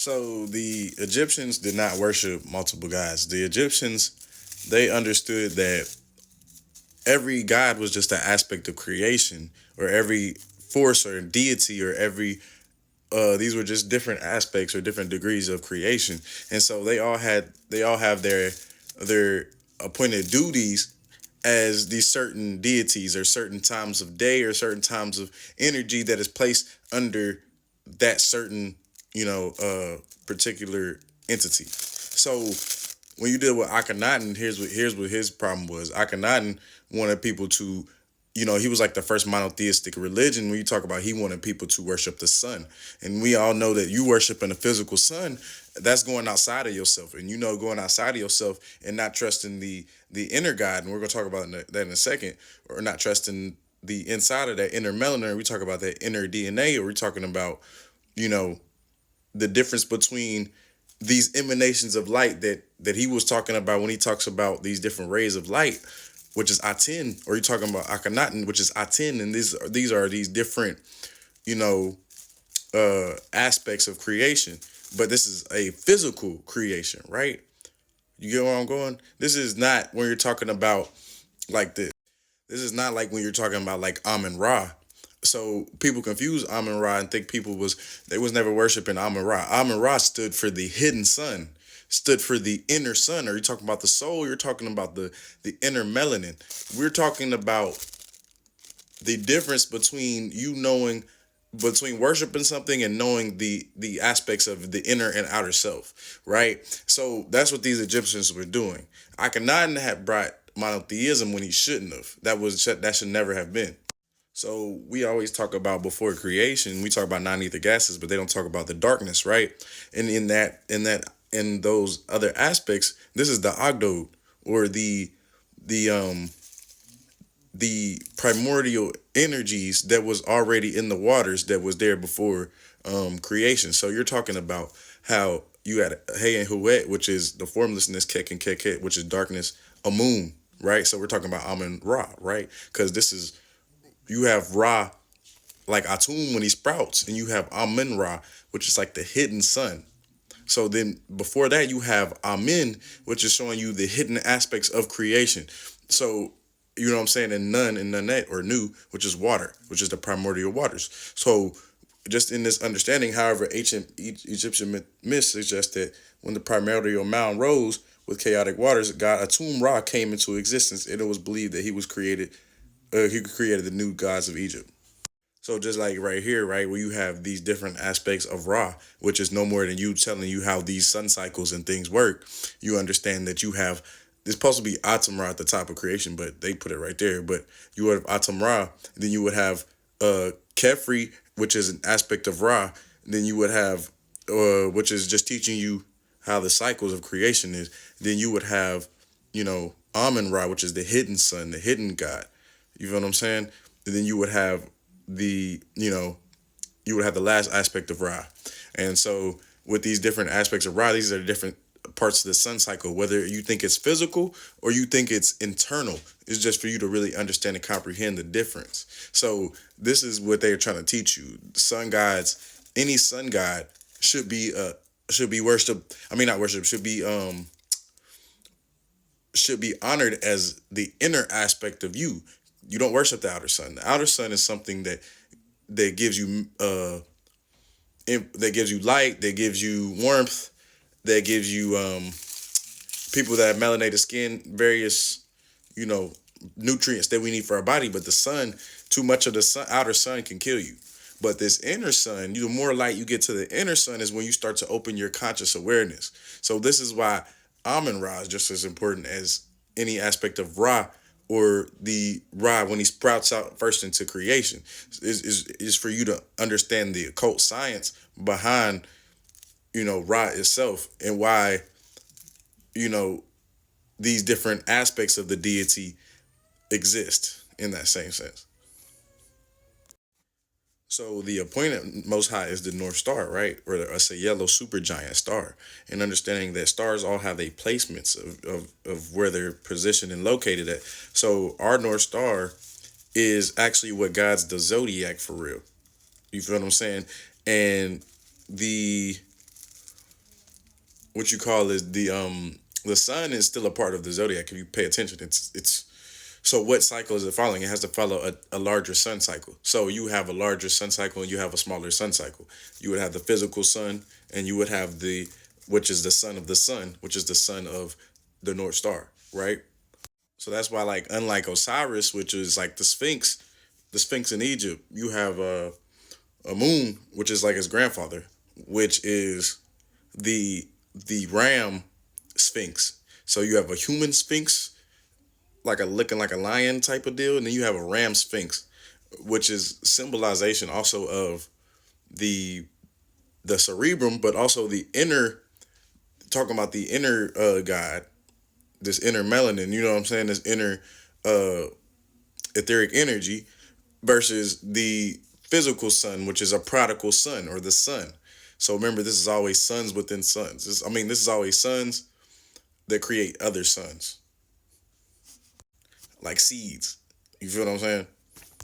So the Egyptians did not worship multiple gods. The Egyptians, they understood that every god was just an aspect of creation, or every force or deity, or every these were just different aspects or different degrees of creation. And so they all have their appointed duties as these certain deities, or certain times of day, or certain times of energy that is placed under that certain, particular entity. So when you deal with Akhenaten, here's what his problem was. Akhenaten wanted people to, he was like the first monotheistic religion. When you talk about, he wanted people to worship the sun, and we all know that you worshiping a physical sun, that's going outside of yourself, and going outside of yourself and not trusting the inner God, and we're gonna talk about that in a second, or not trusting the inside of that inner melanin. We talk about that inner DNA, or we're talking about, you know, the difference between these emanations of light that he was talking about when he talks about these different rays of light, which is Aten, or you're talking about Akhenaten, which is Aten, and these are these different, you know, aspects of creation. But this is a physical creation, right? You get where I'm going? This is not when you're talking about like this. This is not like when you're talking about like Amun Ra. So people confuse Amun Ra and think they was never worshiping Amun Ra. Amun Ra stood for the hidden sun, stood for the inner sun. Are you talking about the soul? You're talking about the inner melanin. We're talking about the difference between between worshiping something and knowing the aspects of the inner and outer self, right? So that's what these Egyptians were doing. Akhenaten had brought monotheism when he shouldn't have. That should never have been. So we always talk about before creation, we talk about non-ether gases, but they don't talk about the darkness, right? And in those other aspects, this is the Ogdod, or the the primordial energies that was already in the waters, that was there before creation. So you're talking about how you had Hey and Huet, which is the formlessness, Kek and Keket, which is darkness, a moon, right? So we're talking about Amun Ra, right? Because this is, you have Ra like Atum when he sprouts, and you have Amun Ra, which is like the hidden sun. So then before that, you have Amen, which is showing you the hidden aspects of creation. So, you know what I'm saying? And Nun and Nunet, or Nu, which is water, which is the primordial waters. So just in this understanding, however, ancient Egyptian myths suggest that when the primordial mound rose with chaotic waters, God Atum Ra came into existence, and it was believed that he created the new gods of Egypt. So just like right here, right, where you have these different aspects of Ra, which is no more than you telling you how these sun cycles and things work, you understand that you have, it's supposed to be Atum Ra at the top of creation, but they put it right there. But you would have Atum Ra, then you would have Kefri, which is an aspect of Ra, then you would have which is just teaching you how the cycles of creation is. Then you would have, Amun Ra, which is the hidden sun, the hidden God. You feel what I'm saying? And then you would have the you would have the last aspect of Ra. And so with these different aspects of Ra, these are different parts of the sun cycle. Whether you think it's physical or you think it's internal, it's just for you to really understand and comprehend the difference. So this is what they're trying to teach you. Sun gods, any sun god should be worshipped. I mean, not worship. Should be honored as the inner aspect of you. You don't worship the outer sun. The outer sun is something that gives you that gives you light, that gives you warmth, that gives you people that have melanated skin, various, you know, nutrients that we need for our body. But the sun, too much of the outer sun can kill you. But this inner sun, the more light you get to the inner sun is when you start to open your conscious awareness. So this is why Amun Ra is just as important as any aspect of Ra, or the Ra when he sprouts out first into creation. Is for you to understand the occult science behind, Ra itself, and why, you know, these different aspects of the deity exist in that same sense. So the appointed Most High is the North Star, right? Or it's a yellow supergiant star. And understanding that stars all have a placements of where they're positioned and located at. So our North Star is actually what guides the zodiac for real. You feel what I'm saying? And the what you call is the sun is still a part of the zodiac. If you pay attention, it's so what cycle is it following? It has to follow a larger sun cycle. So you have a larger sun cycle and you have a smaller sun cycle. You would have the physical sun and you would have the which is the son of the sun, which is the son of the North Star, right? So that's why, like, unlike Osiris, which is like the Sphinx in Egypt, you have a moon, which is like his grandfather, which is the the ram sphinx. So you have a human sphinx, like a looking like a lion type of deal, and then you have a ram sphinx, which is symbolization also of the the cerebrum, but also the inner, talking about the inner God, this inner melanin. You know what I'm saying? This inner uh etheric energy versus the physical sun, which is a prodigal son or the sun. So remember, this is always sons within sons. I mean, this is always sons that create other sons, like seeds. You feel what I'm saying?